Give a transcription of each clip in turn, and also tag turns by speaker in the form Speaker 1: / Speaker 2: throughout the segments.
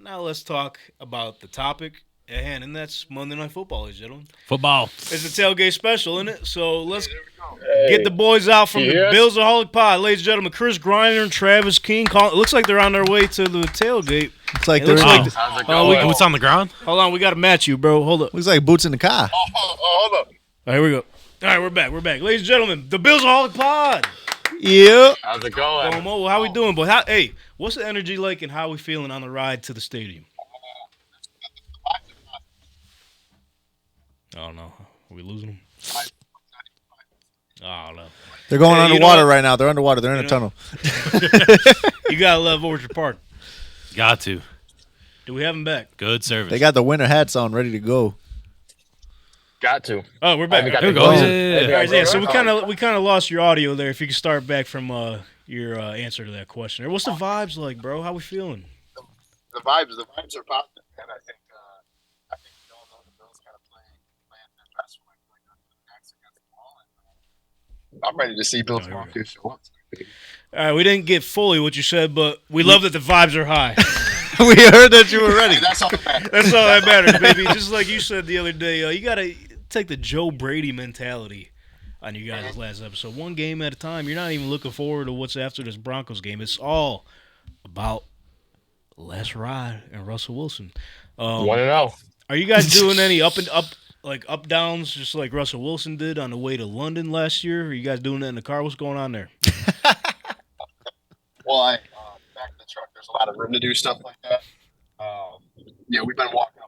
Speaker 1: Now let's talk about the topic at hand, and that's Monday Night Football, ladies and gentlemen.
Speaker 2: Football.
Speaker 1: It's a tailgate special, isn't it? So let's
Speaker 3: Hey,
Speaker 1: get the boys out from the
Speaker 3: yes.
Speaker 1: BillsAholic Pod. Ladies and gentlemen, Chris Greiner and Travis Keen. It looks like they're on their way to the tailgate.
Speaker 4: It's like
Speaker 1: It looks
Speaker 4: they're
Speaker 1: like
Speaker 3: How's it
Speaker 1: Oh, we
Speaker 3: going?
Speaker 2: What's on the ground?
Speaker 1: Hold on, we got to match you, bro. Hold up.
Speaker 4: looks like boots in the car.
Speaker 3: Hold up.
Speaker 1: All right, here we go. All right, we're back. Ladies and gentlemen, the BillsAholic Pod.
Speaker 4: Yeah.
Speaker 3: How's it going?
Speaker 1: Well, how we doing, boy? Hey, what's the energy like and how we feeling on the ride to the stadium? Oh, no. Are we losing them? Oh, no.
Speaker 4: They're going
Speaker 1: Hey, you know
Speaker 4: underwater
Speaker 1: what?
Speaker 4: right now. They're underwater. They're in a
Speaker 1: You
Speaker 4: tunnel.
Speaker 1: You got to love Orchard Park.
Speaker 2: Got to.
Speaker 1: Do we have them back?
Speaker 2: Good service.
Speaker 4: They got the winter hats on, ready to go.
Speaker 3: Got to.
Speaker 1: Oh, we're back.
Speaker 3: We got
Speaker 2: Here we
Speaker 3: to
Speaker 2: go.
Speaker 4: Oh.
Speaker 2: Yeah.
Speaker 1: All right, yeah, so we kind of lost your audio there. If you could start back from your answer to that question. Or what's the vibes like, bro? How we feeling?
Speaker 5: The vibes are positive, and I think we all know the Bills kind of playing their best when playing on the backs against the wall. And, I'm ready to see Bills
Speaker 1: Oh, here we
Speaker 5: Mafia show up.
Speaker 1: All right, we didn't get fully what you said, but we love that the vibes are high.
Speaker 4: We heard that you were ready.
Speaker 5: Hey, that's all that matters.
Speaker 1: That's all that matters, baby. Just like you said the other day, you got to take the Joe Brady mentality on you guys' last episode. One game at a time. You're not even looking forward to what's after this Broncos game. It's all about Les Ride and Russell Wilson.
Speaker 3: 1-0.
Speaker 1: Are you guys doing any up downs, just like Russell Wilson did on the way to London last year? Are you guys doing that in the car? What's going on there?
Speaker 5: Well, back in the truck, there's a lot of room to do stuff like that. Yeah, we've been walking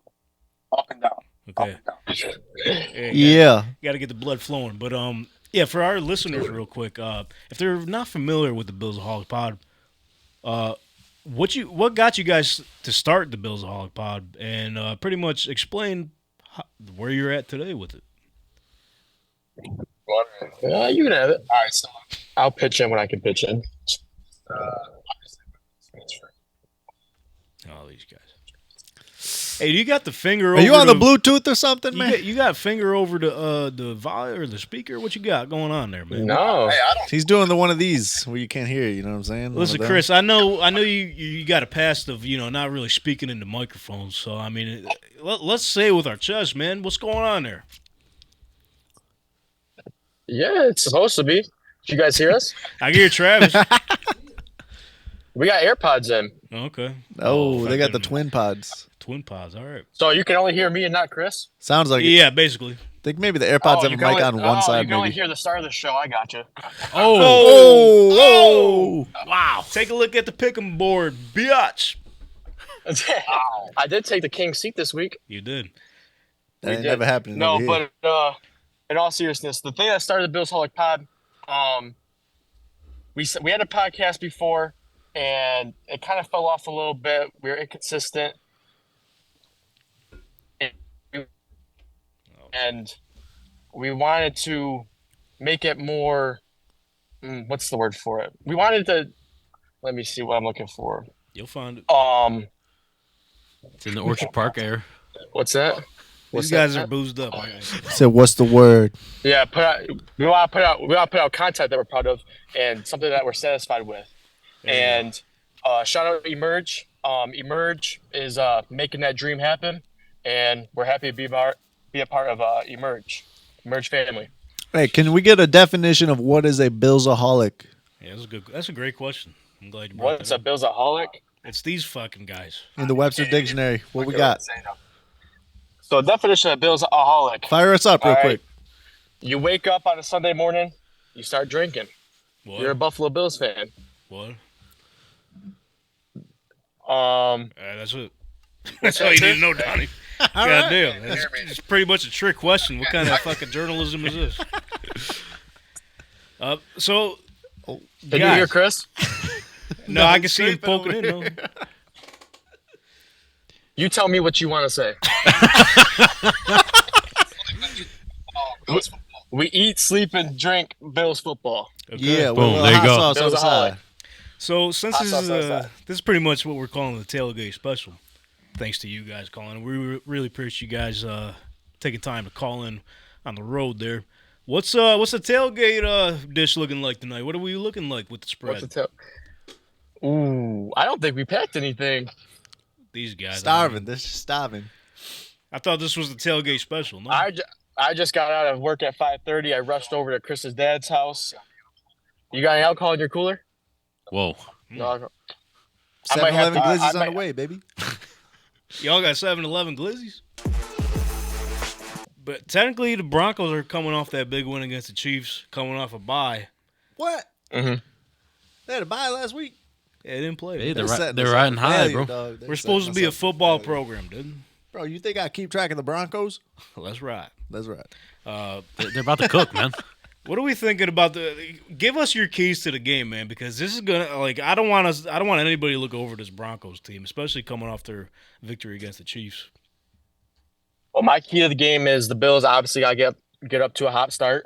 Speaker 5: up and down.
Speaker 1: Okay.
Speaker 4: Yeah.
Speaker 1: Got to get the blood flowing. But yeah, for our listeners, real quick, if they're not familiar with the BillsAholic Pod, what got you guys to start the BillsAholic Pod, and pretty much explain where you're at today with it.
Speaker 3: You can have it.
Speaker 5: All right, so
Speaker 3: I'll pitch in when I can pitch in.
Speaker 5: obviously, it's free.
Speaker 1: Oh, these guys. Hey, you got the finger
Speaker 4: Are
Speaker 1: over
Speaker 4: you on the
Speaker 1: to-
Speaker 4: Bluetooth or something, man?
Speaker 1: You got finger over the volume or the speaker? What you got going on there, man?
Speaker 3: No.
Speaker 5: Hey, I don't.
Speaker 4: He's doing the one of these where you can't hear. You know what I'm saying? One
Speaker 1: Listen,
Speaker 4: of them.
Speaker 1: Chris, I know you got a past of not really speaking into microphones. So I mean, let's say it with our chest, man. What's going on there?
Speaker 3: Yeah, it's supposed to be. Did you guys hear us?
Speaker 1: I can hear Travis.
Speaker 3: We got AirPods in.
Speaker 1: Okay.
Speaker 4: Oh, they got the
Speaker 1: fucking
Speaker 4: twin pods.
Speaker 1: twin pods. All right.
Speaker 3: So you can only hear me and not Chris?
Speaker 4: Sounds like it.
Speaker 1: Yeah, basically.
Speaker 4: I think maybe the AirPods have a
Speaker 3: you
Speaker 4: mic
Speaker 3: can
Speaker 4: on
Speaker 3: only,
Speaker 4: one side,
Speaker 3: you can only
Speaker 4: maybe.
Speaker 3: hear the start of the show. I got you.
Speaker 4: Oh!
Speaker 1: Wow. Take a look at the pick'em board, biatch.
Speaker 3: I did take the king seat this week.
Speaker 1: You did.
Speaker 4: That ain't
Speaker 3: did.
Speaker 4: never happened.
Speaker 3: No,
Speaker 4: over here.
Speaker 3: but in all seriousness, the thing that started the BillsAholic Pod, we had a podcast before, and it kind of fell off a little bit. We were inconsistent, and we wanted to make it more. What's the word for it? We wanted to. Let me see what I'm looking for.
Speaker 1: You'll find it.
Speaker 2: It's in the Orchard Park air.
Speaker 3: What's that?
Speaker 1: These guys are boozed up.
Speaker 4: Said, what's the word?
Speaker 3: Yeah, we want to put out content that we're proud of and something that we're satisfied with. And shout out Emerge. Emerge is making that dream happen, and we're happy to be a part of Emerge family.
Speaker 4: Hey, can we get a definition of what is a BillsAholic?
Speaker 1: Yeah, that's a good. That's a great question. I'm glad you brought
Speaker 3: What's
Speaker 1: that
Speaker 3: a
Speaker 1: up.
Speaker 3: BillsAholic?
Speaker 1: It's these fucking guys.
Speaker 4: In the Webster Dictionary, what we got?
Speaker 3: So definition of BillsAholic.
Speaker 4: Fire us up real
Speaker 3: All right.
Speaker 4: quick.
Speaker 3: You wake up on a Sunday morning, you start drinking.
Speaker 1: What?
Speaker 3: You're a Buffalo Bills fan.
Speaker 1: What? That's it. That's all you need to know, Donnie. God damn. It's pretty much a trick question. What kind of fucking journalism is this? So,
Speaker 3: Can you
Speaker 1: guys,
Speaker 3: hear Chris?
Speaker 1: no, I can see him poking in, though.
Speaker 3: You tell me what you want to say. We eat, sleep, and drink Bills football.
Speaker 1: Okay.
Speaker 4: Yeah,
Speaker 2: Boom,
Speaker 4: well,
Speaker 2: there you
Speaker 4: hot
Speaker 2: go.
Speaker 4: sauce on the
Speaker 3: BillsAholic.
Speaker 4: side.
Speaker 1: So, since
Speaker 3: Hot
Speaker 1: this
Speaker 3: sauce
Speaker 1: is
Speaker 3: outside.
Speaker 1: this is pretty much what we're calling the tailgate special, thanks to you guys calling. We really appreciate you guys taking time to call in on the road there. What's the tailgate dish looking like tonight? What are we looking like with the spread?
Speaker 3: What's the Ooh, I don't think we packed anything.
Speaker 1: These guys.
Speaker 4: Starving. They're just starving.
Speaker 1: I thought this was the tailgate special. No?
Speaker 3: I just got out of work at 5:30. I rushed over to Chris's dad's house. You got any alcohol in your cooler?
Speaker 2: Whoa.
Speaker 3: No alcohol.
Speaker 4: 7-Eleven Glizzy's
Speaker 3: I
Speaker 4: on
Speaker 3: might-
Speaker 4: the way, baby.
Speaker 1: Y'all got 7-Eleven Glizzies? But technically, the Broncos are coming off that big win against the Chiefs, coming off a bye.
Speaker 4: What?
Speaker 3: Mm-hmm.
Speaker 4: They had a bye last week.
Speaker 1: Yeah, they didn't play.
Speaker 2: Hey,
Speaker 1: They're
Speaker 2: they're riding high, bro.
Speaker 1: We're supposed to be a football program, dude.
Speaker 4: Bro, you think I keep track of the Broncos?
Speaker 1: Let's ride.
Speaker 4: That's right.
Speaker 2: They're about to cook, man.
Speaker 1: What are we thinking about give us your keys to the game, man, because this is gonna I don't want anybody to look over this Broncos team, especially coming off their victory against the Chiefs.
Speaker 3: Well, my key to the game is the Bills obviously got to get up to a hot start.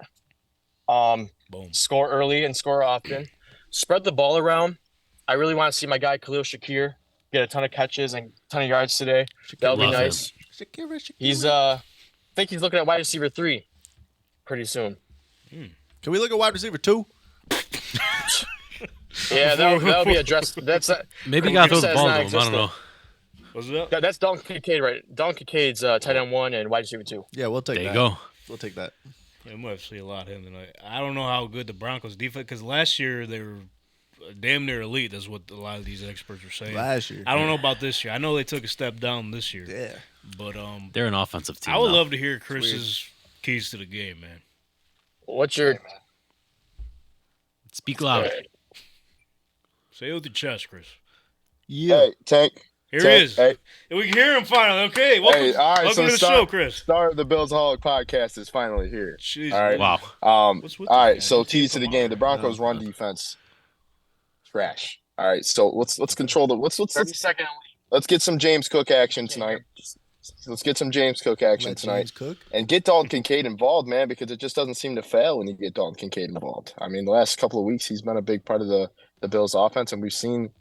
Speaker 1: Boom.
Speaker 3: Score early and score often. Spread the ball around. I really want to see my guy Khalil Shakir get a ton of catches and a ton of yards today. That'll be
Speaker 2: Love
Speaker 3: nice.
Speaker 4: Shakira.
Speaker 3: He's I think he's looking at wide receiver 3 pretty soon.
Speaker 4: Can we look at wide receiver 2?
Speaker 3: Yeah, that'll be addressed. That's
Speaker 2: Maybe you got to throw the
Speaker 3: says
Speaker 2: ball
Speaker 3: not
Speaker 2: to him. I don't know.
Speaker 1: What's it up?
Speaker 3: that's Dalton Kincaid, right? Dalton Kincaid's tight end 1 and wide receiver 2.
Speaker 4: Yeah, we'll take
Speaker 2: There
Speaker 4: that.
Speaker 2: you go.
Speaker 4: We'll take that.
Speaker 1: Yeah, we might see a lot of him tonight. I don't know how good the Broncos defense, because last year they were damn near elite. That's what a lot of these experts are saying.
Speaker 4: Last year.
Speaker 1: I don't know about this year. I know they took a step down this year.
Speaker 4: Yeah.
Speaker 1: But
Speaker 2: They're an offensive team.
Speaker 1: I would
Speaker 2: now.
Speaker 1: love to hear Chris's keys to the game, man.
Speaker 3: What's your
Speaker 2: Speak loud.
Speaker 1: Say it with your chest, Chris.
Speaker 4: Yeah.
Speaker 5: Hey, Tank.
Speaker 1: Here
Speaker 5: Tank,
Speaker 1: he is.
Speaker 5: Hey,
Speaker 1: And we can hear him finally. Okay, welcome,
Speaker 5: hey, all right.
Speaker 1: welcome to the show, Chris.
Speaker 5: Star of the BillsAholic Podcast is finally here.
Speaker 1: Jeez,
Speaker 5: All right.
Speaker 2: Wow.
Speaker 1: What's with
Speaker 5: All
Speaker 1: this
Speaker 5: right.
Speaker 1: guy?
Speaker 5: So keys to the game: the Broncos' run defense, trash. All right. So let's control the let's
Speaker 3: 30-second?
Speaker 5: let's get some James Cook action tonight. Let's get some James Cook action
Speaker 4: Let
Speaker 5: tonight.
Speaker 4: James cook.
Speaker 5: And get Dalton Kincaid involved, man, because it just doesn't seem to fail when you get Dalton Kincaid involved. I mean, the last couple of weeks, he's been a big part of the Bills' offense, and we've seen.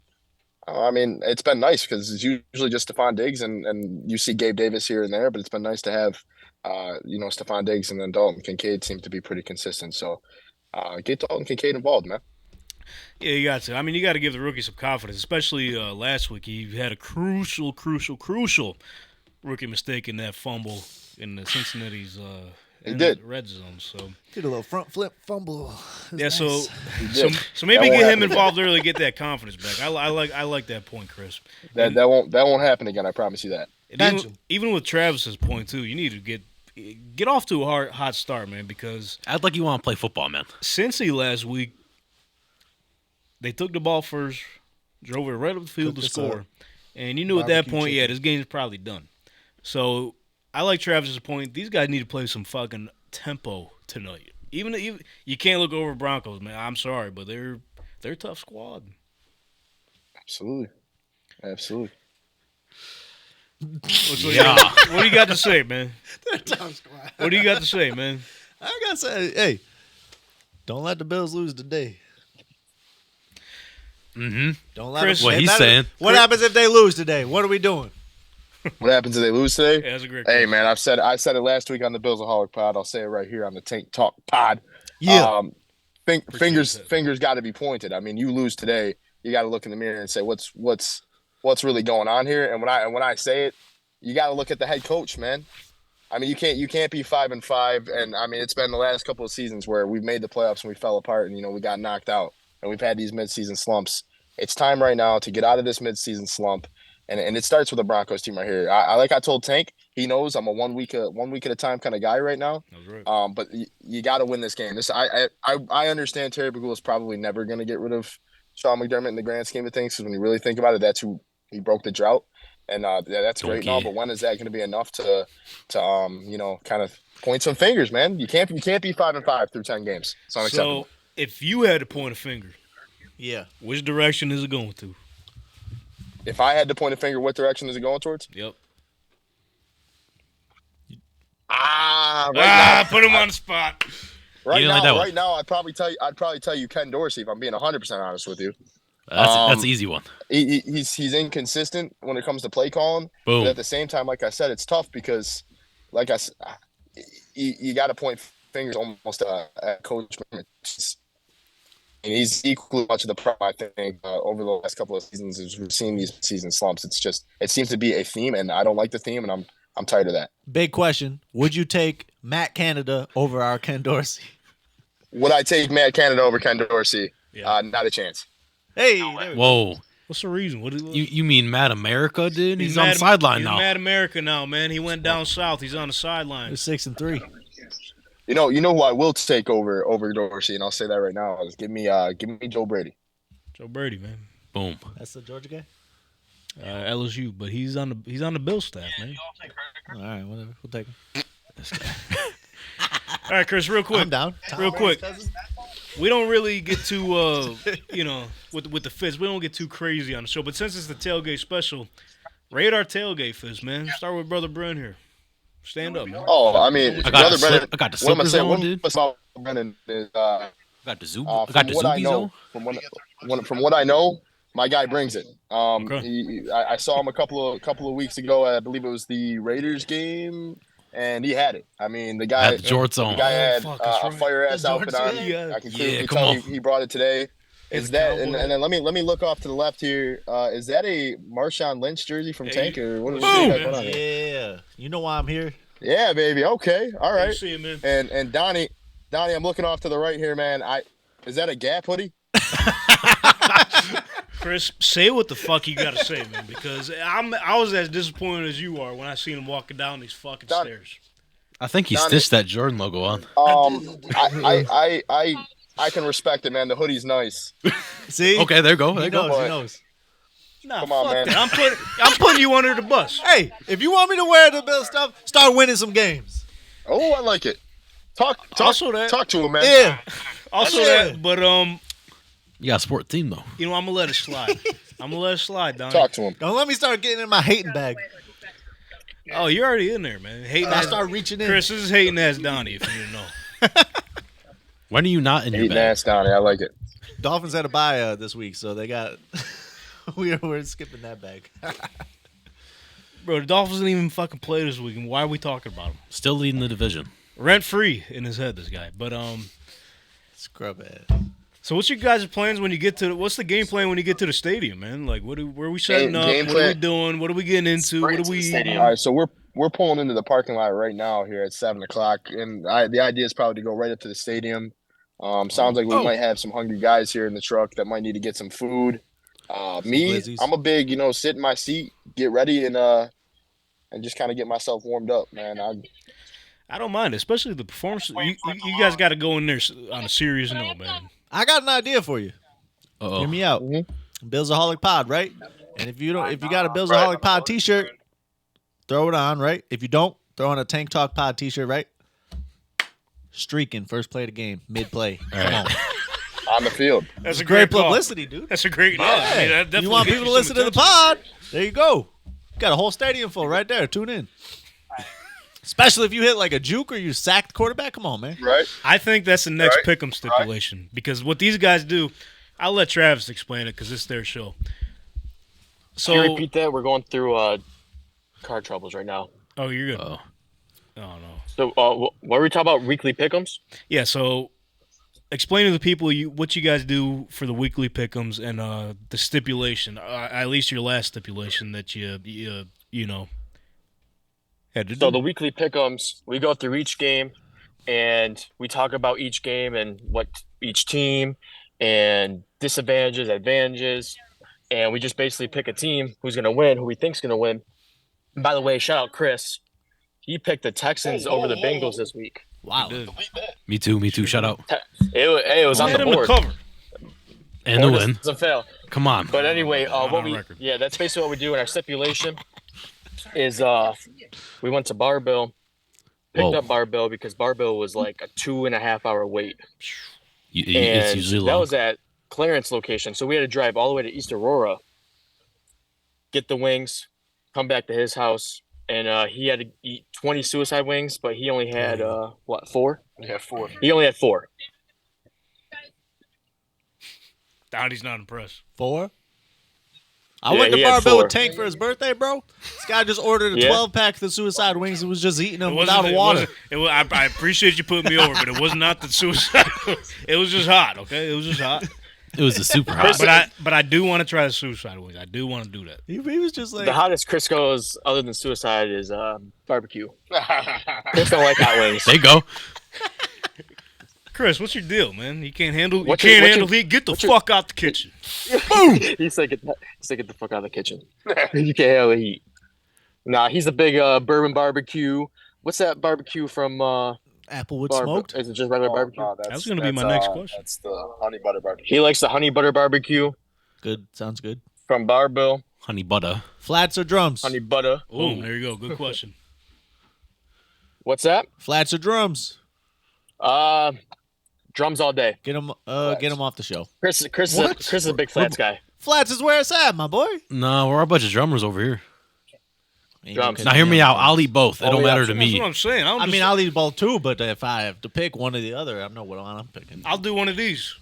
Speaker 5: I mean, it's been nice because it's usually just Stephon Diggs, and you see Gabe Davis here and there, but it's been nice to have, Stephon Diggs and then Dalton Kincaid seem to be pretty consistent. So, get Dalton Kincaid involved, man.
Speaker 1: Yeah, you got to. I mean, you got to give the rookie some confidence, especially last week. He had a crucial rookie mistake in that fumble in the Cincinnati's red zone. So
Speaker 4: Did a little front flip fumble.
Speaker 1: yeah,
Speaker 4: Nice.
Speaker 1: so maybe
Speaker 5: That won't
Speaker 1: get him
Speaker 5: happen
Speaker 1: involved early, get that confidence back. I like that point, Chris.
Speaker 5: That won't happen again. I promise you that.
Speaker 1: And even with Travis's point too, you need to get off to a hot start, man, because
Speaker 2: Act like you want to play football, man.
Speaker 1: Cincy last week, they took the ball first, drove it right up the field
Speaker 4: Cooked
Speaker 1: to
Speaker 4: us
Speaker 1: score,
Speaker 4: up.
Speaker 1: and you knew at that
Speaker 4: Barbecue
Speaker 1: point,
Speaker 4: chicken.
Speaker 1: this game's probably done. So I like Travis's point. These guys need to play some fucking tempo tonight. Even you can't look over Broncos, man. I'm sorry, but they're a tough squad.
Speaker 5: Absolutely.
Speaker 2: Yeah.
Speaker 1: What do you got to say, man? What do you got to say, man?
Speaker 4: I gotta say, hey, don't let the Bills lose today.
Speaker 2: Mm-hmm.
Speaker 4: Don't let
Speaker 1: Chris,
Speaker 4: them.
Speaker 2: What
Speaker 4: Hey,
Speaker 2: he's
Speaker 4: that-
Speaker 2: saying.
Speaker 4: What happens if they lose today? What are we doing?
Speaker 5: What happens if they lose today?
Speaker 1: Yeah, that's a great
Speaker 5: Hey
Speaker 1: question.
Speaker 5: man, I said it last week on the BillsAholic Pod. I'll say it right here on the Tank Talk Pod.
Speaker 4: Yeah.
Speaker 5: Fingers got to be pointed. I mean, you lose today, you got to look in the mirror and say what's really going on here. And when I say it, you got to look at the head coach, man. I mean, you can't be 5-5, and I mean it's been the last couple of seasons where we've made the playoffs and we fell apart, and we got knocked out, and we've had these midseason slumps. It's time right now to get out of this midseason slump. And it starts with the Broncos team right here. I told Tank, he knows I'm a one week at a time kind of guy right now.
Speaker 1: That was right.
Speaker 5: But you got to win this game. I understand Terry Bagul is probably never going to get rid of Sean McDermott in the grand scheme of things. Because when you really think about it, that's who he broke the drought, and that's great and all. But when is that going to be enough to kind of point some fingers, man? You can't be 5-5 through 10 games. It's unacceptable.
Speaker 1: So if you had to point a finger,
Speaker 4: Yeah.
Speaker 1: which direction is it going to?
Speaker 5: If I had to point a finger, what direction is it going towards?
Speaker 1: Yep. Put him on the spot.
Speaker 5: Right
Speaker 2: You didn't like that one.
Speaker 5: now, I'd probably tell you Ken Dorsey if I'm being 100% honest with you.
Speaker 2: That's an easy one.
Speaker 5: He's inconsistent when it comes to play calling.
Speaker 2: Boom.
Speaker 5: But at the same time, like I said, it's tough because, like I said, you got to point fingers almost at Coach. he's equally much of the problem, I think, over the last couple of seasons as we've seen these season slumps. It seems to be a theme, and I don't like the theme, and I'm tired of that.
Speaker 4: Big question. Would you take Matt Canada over our Ken Dorsey?
Speaker 5: Would I take Matt Canada over Ken Dorsey?
Speaker 1: Yeah.
Speaker 5: Not a chance.
Speaker 4: Hey,
Speaker 2: Whoa.
Speaker 1: What's the reason?
Speaker 2: You mean Mad America, dude? He's on
Speaker 1: Mad-
Speaker 2: the sideline
Speaker 1: he's
Speaker 2: now.
Speaker 1: Mad America now, man. He went down south. He's on the sideline.
Speaker 4: They're 6-3.
Speaker 5: You know who I will take over Dorsey, and I'll say that right now. Is give me Joe Brady.
Speaker 1: Joe Brady, man.
Speaker 2: Boom.
Speaker 4: That's the Georgia guy.
Speaker 1: LSU, but he's on the Bills staff, man.
Speaker 4: All right, whatever. We'll take him.
Speaker 1: All right, Chris, real quick.
Speaker 4: I'm down.
Speaker 1: Real quick. We don't really get too, with the fizz, we don't get too crazy on the show. But since it's the tailgate special, rate our tailgate fizz, man. Start with Brother Brent here. Stand up, man.
Speaker 5: Oh, I mean,
Speaker 2: I
Speaker 5: Brother Brennan.
Speaker 2: got the
Speaker 5: What I'm gonna
Speaker 2: slippers
Speaker 5: say,
Speaker 2: on,
Speaker 5: what
Speaker 2: dude.
Speaker 5: about Brennan is
Speaker 2: I got the Zoom. I got
Speaker 5: from
Speaker 2: the
Speaker 5: what I
Speaker 2: Zoomies
Speaker 5: know,
Speaker 2: on.
Speaker 5: from what I know, my guy brings it.
Speaker 1: Okay.
Speaker 5: I saw him a couple of weeks ago. I believe it was the Raiders game, and he had it. I mean, the guy
Speaker 2: Had the jorts on.
Speaker 5: The guy had
Speaker 1: fuck, that's
Speaker 5: a
Speaker 1: right.
Speaker 5: fire ass
Speaker 1: The
Speaker 5: outfit
Speaker 1: jorts,
Speaker 5: on.
Speaker 1: yeah.
Speaker 5: I can
Speaker 2: Yeah,
Speaker 5: clearly
Speaker 2: come
Speaker 5: tell
Speaker 2: on.
Speaker 5: he brought it today. Is
Speaker 1: It's
Speaker 5: that
Speaker 1: cowboy.
Speaker 5: and then let me look off to the left here. Is that a Marshawn Lynch jersey from
Speaker 1: Hey,
Speaker 5: Tank or what is
Speaker 1: boom!
Speaker 5: that going on here?
Speaker 4: Yeah. You know why I'm here?
Speaker 5: Yeah, baby. Okay, all
Speaker 1: You
Speaker 5: right.
Speaker 1: see him, man.
Speaker 5: And Donnie, I'm looking off to the right here, man. Is that a Gap hoodie?
Speaker 1: Chris, say what the fuck you gotta say, man, because I was as disappointed as you are when I seen him walking down these fucking
Speaker 5: Don-
Speaker 1: stairs.
Speaker 2: I think he
Speaker 5: Donnie-
Speaker 2: stitched that Jordan logo on.
Speaker 5: I can respect it, man. The hoodie's nice.
Speaker 4: See?
Speaker 2: Okay, there you go. There
Speaker 4: He
Speaker 2: you go.
Speaker 4: knows. He
Speaker 5: But-
Speaker 4: knows.
Speaker 1: Nah,
Speaker 5: Come on,
Speaker 1: fuck
Speaker 5: man.
Speaker 1: that. I'm putting you under the bus.
Speaker 4: Hey, if you want me to wear the Bill stuff, start winning some games.
Speaker 5: Oh, I like it. Talk
Speaker 1: Also that-
Speaker 5: talk to him, man.
Speaker 4: Yeah.
Speaker 1: Also
Speaker 4: Yeah.
Speaker 1: that, but
Speaker 2: You got a sport team, though.
Speaker 1: you know, I'm gonna let it slide. Donnie.
Speaker 5: Talk to him.
Speaker 4: Don't let me start getting in my hating bag.
Speaker 1: Oh, you're already in there, man. Hating
Speaker 4: I
Speaker 1: ass.
Speaker 4: start reaching in.
Speaker 1: Chris, this is hating ass Donnie, if you didn't know.
Speaker 2: When are you not in your
Speaker 5: Eating
Speaker 2: bag?
Speaker 5: ass Donnie. I like it.
Speaker 4: Dolphins had a bye this week, so they got. we're skipping that bag.
Speaker 1: Bro, the Dolphins didn't even fucking play this weekend. Why are we talking about them?
Speaker 2: Still leading the division.
Speaker 1: Rent free in his head, this guy. But
Speaker 4: Scrub ass.
Speaker 1: so what's your guys' plans when you get to? What's the game plan when you get to the stadium, man? Like, where are we setting up?
Speaker 5: game
Speaker 1: What are we
Speaker 5: plan-
Speaker 1: doing? What are we getting into? What are we?
Speaker 5: All right, so we're pulling into the parking lot right now here at 7:00, and the idea is probably to go right up to the stadium. Sounds like we might have some hungry guys here in the truck that might need to get some food. Me,
Speaker 4: glizzies.
Speaker 5: I'm a big, sit in my seat, get ready, and just kind of get myself warmed up, man.
Speaker 1: I don't mind, especially the performance. You guys got to go in there on a serious note, man.
Speaker 4: I got an idea for you.
Speaker 2: Uh-oh.
Speaker 4: Hear me out.
Speaker 5: Mhm.
Speaker 4: BillsAholic Pod, right? And if you got a BillsAholic Pod T-shirt, throw it on, right? If you don't, throw on a Tank Talk Pod T-shirt, right? Streaking first play of the game, mid play. Come on,
Speaker 5: On the field.
Speaker 1: That's a
Speaker 4: great
Speaker 1: great call.
Speaker 4: publicity, dude.
Speaker 1: That's a great. Yeah, I mean, that definitely
Speaker 4: You want
Speaker 1: gets
Speaker 4: people to
Speaker 1: some
Speaker 4: listen to the
Speaker 1: attention.
Speaker 4: pod? There you go. Got a whole stadium full right there. Tune in. Especially if you hit like a juke or you sacked quarterback. Come on, man.
Speaker 5: Right?
Speaker 1: I think that's the next
Speaker 5: Right.
Speaker 1: pick'em stipulation because what these guys do, I'll let Travis explain it because it's their show.
Speaker 3: Can you
Speaker 1: So,
Speaker 3: repeat that? We're going through car troubles right now.
Speaker 1: oh, you're good.
Speaker 2: Oh.
Speaker 1: Oh no.
Speaker 3: So what were we talking about? Weekly pick'ems?
Speaker 1: Yeah. So, explain to the people what you guys do for the weekly pick'ems and the stipulation, at least your last stipulation that you had to
Speaker 3: So
Speaker 1: do.
Speaker 3: the weekly pick'ems, we go through each game, and we talk about each game and what each team and disadvantages, advantages, and we just basically pick a team who's going to win, who we think's going to win. And by the way, shout out Chris. He picked the Texans over the Bengals this week.
Speaker 4: Wow.
Speaker 1: Dude.
Speaker 2: Me too. Shout out.
Speaker 3: It was on
Speaker 1: Had
Speaker 3: the
Speaker 1: him to
Speaker 3: board.
Speaker 1: cover.
Speaker 2: And the
Speaker 3: Board
Speaker 2: win.
Speaker 3: doesn't fail.
Speaker 2: Come on.
Speaker 3: But anyway,
Speaker 1: Not on record.
Speaker 3: that's basically what we do in our stipulation is we went to Barbell, picked
Speaker 2: Whoa.
Speaker 3: up Barbell because Barbell was like a 2.5 hour wait.
Speaker 2: It's
Speaker 3: And
Speaker 2: usually
Speaker 3: that
Speaker 2: long.
Speaker 3: was at Clarence location. So we had to drive all the way to East Aurora, get the wings, come back to his house, and he had to eat 20 suicide wings, but he only had 4?
Speaker 5: Yeah, 4.
Speaker 3: He only had 4.
Speaker 1: Donnie's not impressed.
Speaker 4: 4. I
Speaker 3: Yeah,
Speaker 4: went to
Speaker 3: he had
Speaker 4: Barbell
Speaker 3: 4.
Speaker 4: with Tank for his birthday, bro. This guy just ordered a
Speaker 3: Yeah.
Speaker 4: 12-pack of the suicide wings and was just eating them
Speaker 1: It
Speaker 4: without
Speaker 1: wasn't-
Speaker 4: water.
Speaker 1: I appreciate you putting me over, but it was not the suicide. It was just hot, okay? It was just hot.
Speaker 2: It was a super hot.
Speaker 1: But I do want to try the suicide wings. I do want to do that.
Speaker 4: He was just like,
Speaker 3: The hottest Chris goes, other than suicide, is barbecue. Chris don't like hot wings.
Speaker 2: There you go.
Speaker 1: Chris, what's your deal, man? You can't handle
Speaker 3: What's
Speaker 1: heat. Get the fuck out the kitchen.
Speaker 3: He said, get the fuck out of the kitchen. You can't handle the heat. Nah, he's a big bourbon barbecue. What's that barbecue from
Speaker 4: Applewood smoked.
Speaker 3: Is it just regular barbecue?
Speaker 5: No,
Speaker 1: That was gonna be my next question.
Speaker 5: That's the honey butter barbecue.
Speaker 3: He likes the honey butter barbecue
Speaker 4: Good. Sounds good.
Speaker 3: from Barbell.
Speaker 2: Honey butter.
Speaker 4: Flats or drums?
Speaker 3: Honey butter.
Speaker 1: Boom, there you go. Good question.
Speaker 3: What's that?
Speaker 4: Flats or drums?
Speaker 3: Drums all day.
Speaker 4: Get him off the show.
Speaker 3: Chris is a big flats guy.
Speaker 4: Flats is where it's at, my boy.
Speaker 2: No, we're a bunch of drummers over here.
Speaker 4: Ain't
Speaker 3: Drums.
Speaker 4: no
Speaker 2: Now hear me out. I'll eat both. It
Speaker 3: Oh,
Speaker 2: don't
Speaker 3: yeah.
Speaker 2: matter to
Speaker 1: That's
Speaker 2: me.
Speaker 1: what I'm saying.
Speaker 4: I mean, I'll eat both too, but if I have to pick one or the other, I know what one I'm picking.
Speaker 1: I'll do one of these.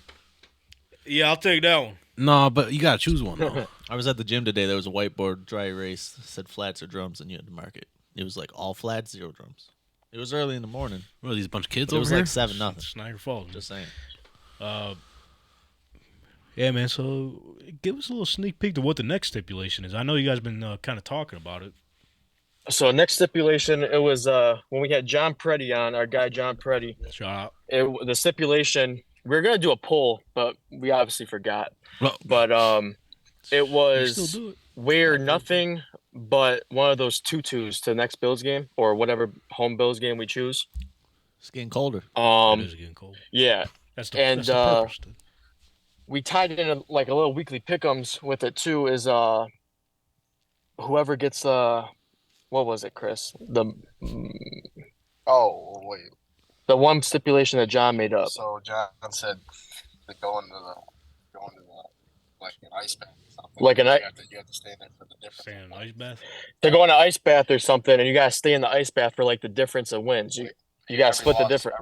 Speaker 1: Yeah, I'll take that one.
Speaker 2: No, but you gotta choose one though.
Speaker 4: I was at the gym today. There was a whiteboard dry erase that said flats or drums, and you had to mark it. It was like all flats, 0 drums. It was early in the morning.
Speaker 2: What are these bunch of kids
Speaker 4: It was
Speaker 2: over here?
Speaker 4: like 7-0.
Speaker 1: It's not your fault.
Speaker 4: Just saying.
Speaker 1: Yeah, man. So give us a little sneak peek to what the next stipulation is. I know you guys been kind of talking about it.
Speaker 3: So next stipulation, it was when we had John Preddy on, our guy John Preddy.
Speaker 1: Shout out.
Speaker 3: The stipulation, we were gonna do a poll, but we obviously forgot.
Speaker 2: Well,
Speaker 3: But it
Speaker 1: You
Speaker 3: was
Speaker 1: still do it.
Speaker 3: wear nothing but one of those tutus to the next Bills game or whatever home Bills game we choose.
Speaker 4: It's getting colder.
Speaker 1: It is getting cold.
Speaker 3: Yeah,
Speaker 1: That's
Speaker 3: And,
Speaker 1: that's the purpose. Dude.
Speaker 3: we tied it in a little weekly pick'ems with it too. Is whoever gets what was it, Chris?
Speaker 5: Oh wait.
Speaker 3: The one stipulation that John made up.
Speaker 5: So John said to go into the like an ice bath. Or something.
Speaker 3: Like an
Speaker 5: you
Speaker 3: ice-
Speaker 5: have to stay there for the difference.
Speaker 1: Stay in an ice bath.
Speaker 3: To go in an ice bath or something, and you gotta stay in the ice bath for like the difference of wins. You gotta split the difference.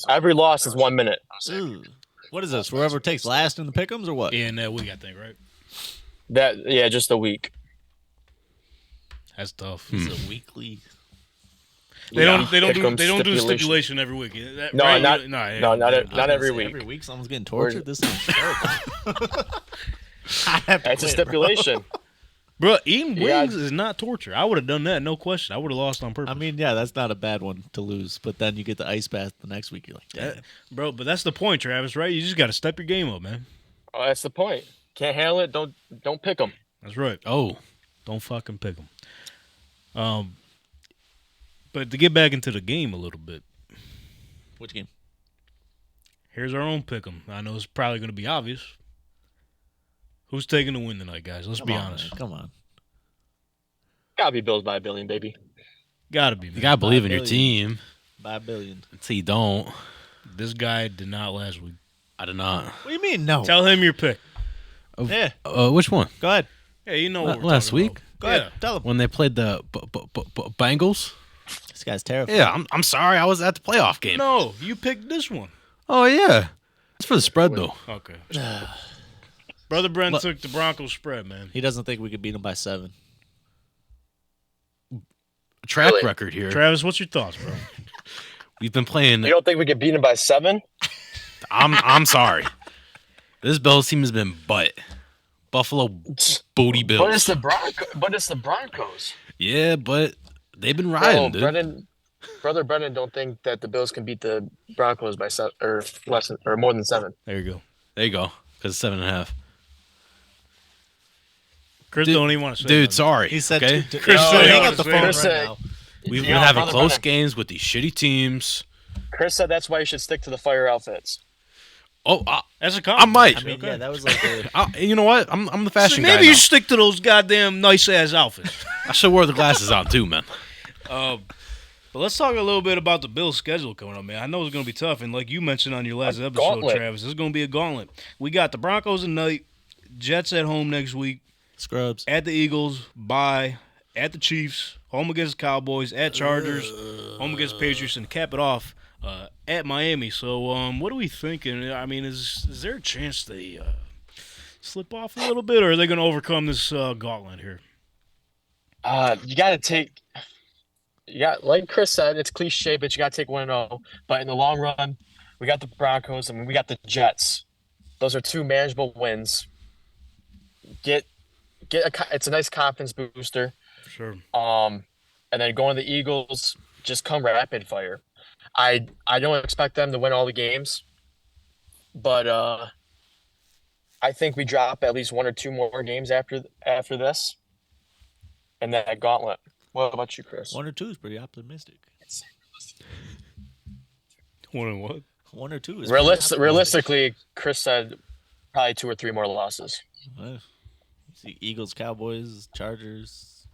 Speaker 3: Every loss is 1 minute.
Speaker 4: Ooh. What is this? Whoever takes last in the pick'ems or what?
Speaker 1: Yeah, in that week, I think, right?
Speaker 3: Just a week.
Speaker 1: That's tough.
Speaker 4: It's a weekly.
Speaker 1: They don't do
Speaker 3: Pick'em
Speaker 1: the stipulation every week.
Speaker 3: No,
Speaker 1: right?
Speaker 3: not-
Speaker 1: No,
Speaker 3: Not every week.
Speaker 4: Every week someone's getting tortured. This is terrible.
Speaker 3: That's a stipulation.
Speaker 1: Bro, eating
Speaker 3: Yeah.
Speaker 1: wings is not torture. I would have done that, no question. I would have lost on purpose.
Speaker 4: I mean, yeah, that's not a bad one to lose. But then you get the ice bath the next week. You're like, damn.
Speaker 1: Bro, but that's the point, Travis, right? You just got to step your game up, man.
Speaker 3: Oh, that's the point. Can't handle it. Don't pick them.
Speaker 1: That's right.
Speaker 2: oh,
Speaker 1: Don't fucking pick them. But to get back into the game a little bit,
Speaker 4: Which game?
Speaker 1: here's our own pick 'em. I know it's probably going to be obvious. Who's taking the win tonight, guys? Let's be honest.
Speaker 4: Man, come on.
Speaker 3: Gotta be Bills by a billion, baby.
Speaker 1: Gotta be, man.
Speaker 2: you gotta believe in your
Speaker 4: billion.
Speaker 2: team.
Speaker 4: By a billion.
Speaker 2: Until you don't.
Speaker 1: This guy did not last week.
Speaker 2: I did not.
Speaker 4: What do you mean, no?
Speaker 1: Tell him your pick.
Speaker 4: Yeah,
Speaker 2: Which one?
Speaker 4: go ahead.
Speaker 1: Hey, you know what we're
Speaker 2: Last
Speaker 1: talking
Speaker 2: week?
Speaker 1: about.
Speaker 4: Go
Speaker 1: Yeah.
Speaker 4: ahead. Tell him.
Speaker 2: When they played the Bengals?
Speaker 4: This guy's terrible.
Speaker 2: Yeah, I'm sorry. I was at the playoff game.
Speaker 1: No, you picked this one.
Speaker 2: Oh, yeah. It's for the spread, though.
Speaker 1: Okay. Brother Brent took the Broncos spread, man.
Speaker 4: He doesn't think we could beat him by 7.
Speaker 2: Track
Speaker 3: Really?
Speaker 2: record here.
Speaker 1: Travis, what's your thoughts, bro?
Speaker 2: We've been playing.
Speaker 3: You don't think we could beat them by 7?
Speaker 2: I'm sorry. This Bills team has been Buffalo booty Bills.
Speaker 3: But it's the Broncos.
Speaker 2: Yeah, but they've been riding, dude.
Speaker 3: Brother Brennan don't think that the Bills can beat the Broncos by 7 or less or more than 7.
Speaker 1: There you go.
Speaker 2: There you go. Because 7.5.
Speaker 1: Chris don't even want to say
Speaker 2: Dude,
Speaker 1: nothing.
Speaker 2: sorry.
Speaker 4: He said,
Speaker 2: okay?
Speaker 1: Chris
Speaker 3: No,
Speaker 1: said,
Speaker 3: no,
Speaker 4: hang up the phone
Speaker 3: Chris
Speaker 4: right
Speaker 3: said-
Speaker 4: now.
Speaker 2: We've been
Speaker 3: Yeah,
Speaker 2: having
Speaker 3: Brother
Speaker 2: close
Speaker 3: Brennan.
Speaker 2: games with these shitty teams.
Speaker 3: Chris said that's why you should stick to the fire outfits.
Speaker 2: Oh,
Speaker 1: That's a
Speaker 2: I
Speaker 1: compliment.
Speaker 2: might.
Speaker 4: I mean,
Speaker 1: Okay.
Speaker 4: yeah, that was like a,
Speaker 2: You know what? I'm the fashion guy.
Speaker 1: Maybe you
Speaker 2: now.
Speaker 1: stick to those goddamn nice ass outfits.
Speaker 2: I should wear the glasses on too, man.
Speaker 1: But let's talk a little bit about the Bills' schedule coming up, man. I know it's going to be tough, and like you mentioned on your last episode,
Speaker 3: gauntlet.
Speaker 1: Travis, it's going to be a gauntlet. We got the Broncos tonight, Jets at home next week,
Speaker 4: scrubs.
Speaker 1: at the Eagles, bye, at the Chiefs, home against Cowboys, at Chargers, home against Patriots, and cap it off at Miami. So, what are we thinking? I mean, is there a chance they slip off a little bit, or are they going to overcome this gauntlet here?
Speaker 3: You got to take. Like Chris said, it's cliche, but you got to take 1-0. But in the long run, we got the Broncos. I mean, we got the Jets. Those are 2 manageable wins. It's a nice confidence booster.
Speaker 1: Sure.
Speaker 3: And then going to the Eagles, just come rapid fire. I don't expect them to win all the games, but I think we drop at least 1 or 2 more games after this, and that gauntlet. What about you, Chris?
Speaker 4: 1 or 2 is pretty optimistic.
Speaker 1: 1 and what?
Speaker 4: 1 or 2 is
Speaker 3: realistically. Chris said probably 2 or 3 more losses.
Speaker 4: See, Eagles, Cowboys, Chargers.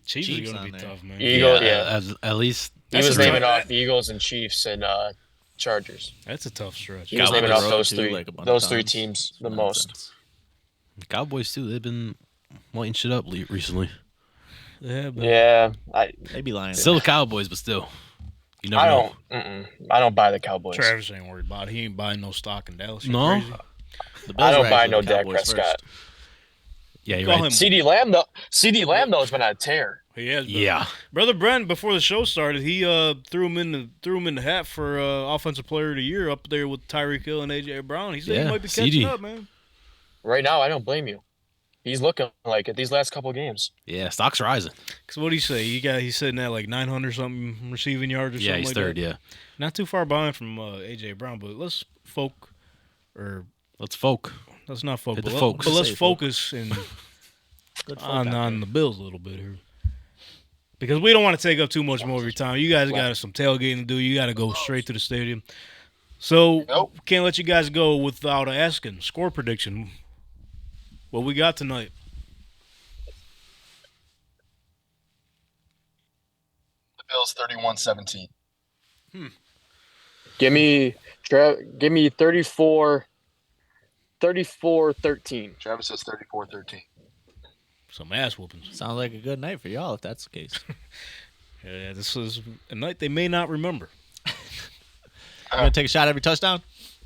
Speaker 1: Chiefs are
Speaker 4: Chiefs
Speaker 1: going to be
Speaker 4: on there.
Speaker 1: tough, man.
Speaker 3: Eagles, yeah.
Speaker 2: At least
Speaker 3: He was
Speaker 1: a
Speaker 3: naming
Speaker 1: tough-
Speaker 3: off Eagles and Chiefs and Chargers.
Speaker 1: That's a tough stretch.
Speaker 3: He was
Speaker 2: Cowboys
Speaker 3: naming off
Speaker 4: road
Speaker 3: those
Speaker 4: too,
Speaker 3: 3
Speaker 4: like a bunch of
Speaker 3: those 3
Speaker 4: times.
Speaker 3: teams the most.
Speaker 4: Nonsense.
Speaker 2: Cowboys too. They've been lighting shit up recently.
Speaker 1: Yeah, but
Speaker 3: Yeah,
Speaker 4: They be lying.
Speaker 2: Still the Cowboys, but still, you never
Speaker 3: I
Speaker 2: know.
Speaker 3: don't. I don't buy the Cowboys.
Speaker 1: Travis ain't worried about it. He ain't buying no stock in Dallas. You
Speaker 2: No?
Speaker 1: crazy?
Speaker 4: The Bills
Speaker 3: I don't
Speaker 4: were
Speaker 3: buy
Speaker 4: actually
Speaker 3: no
Speaker 4: the
Speaker 3: Dak
Speaker 4: Cowboys
Speaker 3: Prescott.
Speaker 4: first.
Speaker 2: Yeah, you're
Speaker 1: Call
Speaker 2: right.
Speaker 1: him-
Speaker 3: CD Lamb though has been on a tear.
Speaker 1: He has been.
Speaker 2: Yeah,
Speaker 1: Brother Brent, before the show started, he threw him in the hat for offensive player of the year up there with Tyreek Hill and AJ Brown. He said he
Speaker 2: Yeah,
Speaker 1: might be catching
Speaker 2: CD.
Speaker 1: up, man.
Speaker 3: Right now, I don't blame you. He's looking like it these last couple games.
Speaker 2: yeah. Stock's rising.
Speaker 1: Cause what do you say? He's sitting at like 900 something receiving yards or
Speaker 2: Yeah,
Speaker 1: something
Speaker 2: he's
Speaker 1: like
Speaker 2: third.
Speaker 1: that.
Speaker 2: Yeah,
Speaker 1: Not too far behind from AJ Brown, but let's
Speaker 2: let's folk.
Speaker 1: let's not focus.
Speaker 2: Hit the folks.
Speaker 1: But let's
Speaker 4: Say folk.
Speaker 1: focus
Speaker 4: Good folk out
Speaker 1: on
Speaker 4: there.
Speaker 1: the Bills a little bit here. Because we don't want to take up too much more of your time. You guys got some tailgating to do. You got to go straight to the stadium. So
Speaker 5: Nope.
Speaker 1: can't let you guys go without asking. Score prediction. What we got tonight?
Speaker 5: The Bills 31-17.
Speaker 3: Give me 34-13.
Speaker 5: Travis says 34-13.
Speaker 1: Some ass whoopings.
Speaker 4: Sounds like a good night for y'all if that's the case.
Speaker 1: Yeah, this is a night they may not remember.
Speaker 4: You gonna take a shot every touchdown?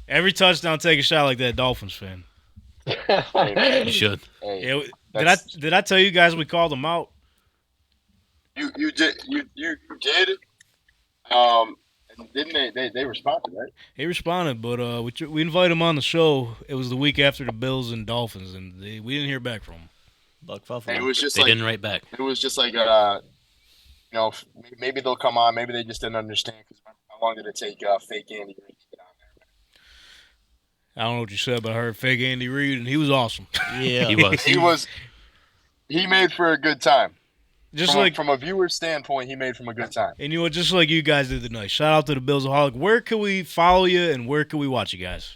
Speaker 1: Every touchdown, take a shot like that Dolphins fan.
Speaker 2: You should.
Speaker 5: Hey,
Speaker 1: Yeah,
Speaker 5: that's-
Speaker 1: did I tell you guys we called them out?
Speaker 5: you did. And didn't they responded, right?
Speaker 1: He responded, but we invited him on the show. It was the week after the Bills and Dolphins, and we didn't hear back from him.
Speaker 4: Buck
Speaker 5: And
Speaker 4: Buffalo.
Speaker 5: it was just
Speaker 2: They
Speaker 5: like
Speaker 2: didn't write back.
Speaker 5: it was just like maybe they'll come on. Maybe they just didn't understand because how long did it take fake Andy Reid to get on there?
Speaker 1: I don't know what you said, but I heard fake Andy Reid, and he was awesome.
Speaker 4: Yeah.
Speaker 2: He was.
Speaker 5: He made for a good time.
Speaker 1: Just
Speaker 5: From a viewer standpoint, he made from a good time.
Speaker 1: and you know, just like you guys did tonight. Shout out to the BillsAholic. Where can we follow you, and where can we watch you guys?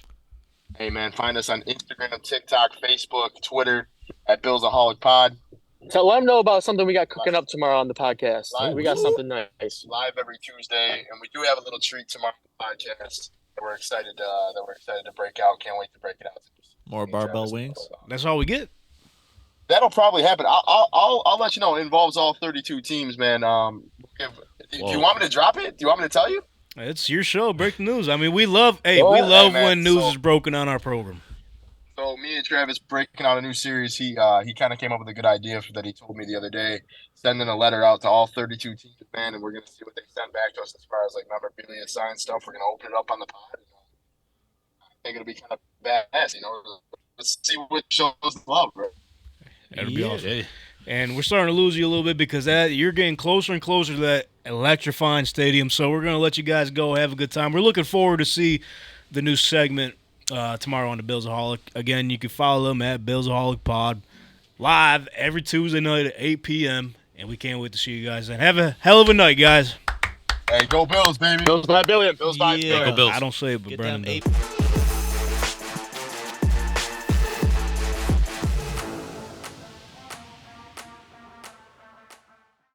Speaker 5: Hey man, find us on Instagram, TikTok, Facebook, Twitter at BillsAholic Pod.
Speaker 3: Let them know about something we got cooking up tomorrow on the podcast.
Speaker 5: Live.
Speaker 3: We got something nice.
Speaker 5: Live every Tuesday, and we do have a little treat tomorrow on the podcast that we're excited to break out. Can't wait to break it out.
Speaker 4: More barbell wings.
Speaker 1: That's all we get.
Speaker 5: That'll probably happen. I'll let you know. It involves all 32 teams, man. Do you want me to drop it? Do you want me to tell you?
Speaker 1: It's your show. Break the news. I mean, we love
Speaker 5: Hey,
Speaker 1: when
Speaker 5: man,
Speaker 1: news
Speaker 5: so-
Speaker 1: is broken on our program.
Speaker 5: So me and Travis breaking out a new series. He kind of came up with a good idea that he told me the other day. Sending a letter out to all 32 teams, man, and we're gonna see what they send back to us as far as like memorabilia, signed stuff. We're gonna open it up on the pod. I think it'll be kind of badass, you know. Let's see what shows love, bro.
Speaker 1: That'd be awesome.
Speaker 2: Hey,
Speaker 1: And we're starting to lose you a little bit because you're getting closer and closer to that electrifying stadium. So we're going to let you guys go have a good time. We're looking forward to see the new segment tomorrow on the BillsAholic. Again, you can follow them at BillsAholic Pod live every Tuesday night at 8 p.m. And we can't wait to see you guys then. Have a hell of a night, guys.
Speaker 5: Hey, go Bills, baby.
Speaker 3: Bills by a billion.
Speaker 5: Bills by a
Speaker 4: Yeah.
Speaker 5: billion.
Speaker 2: Go Bills.
Speaker 1: I don't say it, but
Speaker 4: Get
Speaker 1: Brendan
Speaker 4: them
Speaker 1: does.
Speaker 4: 8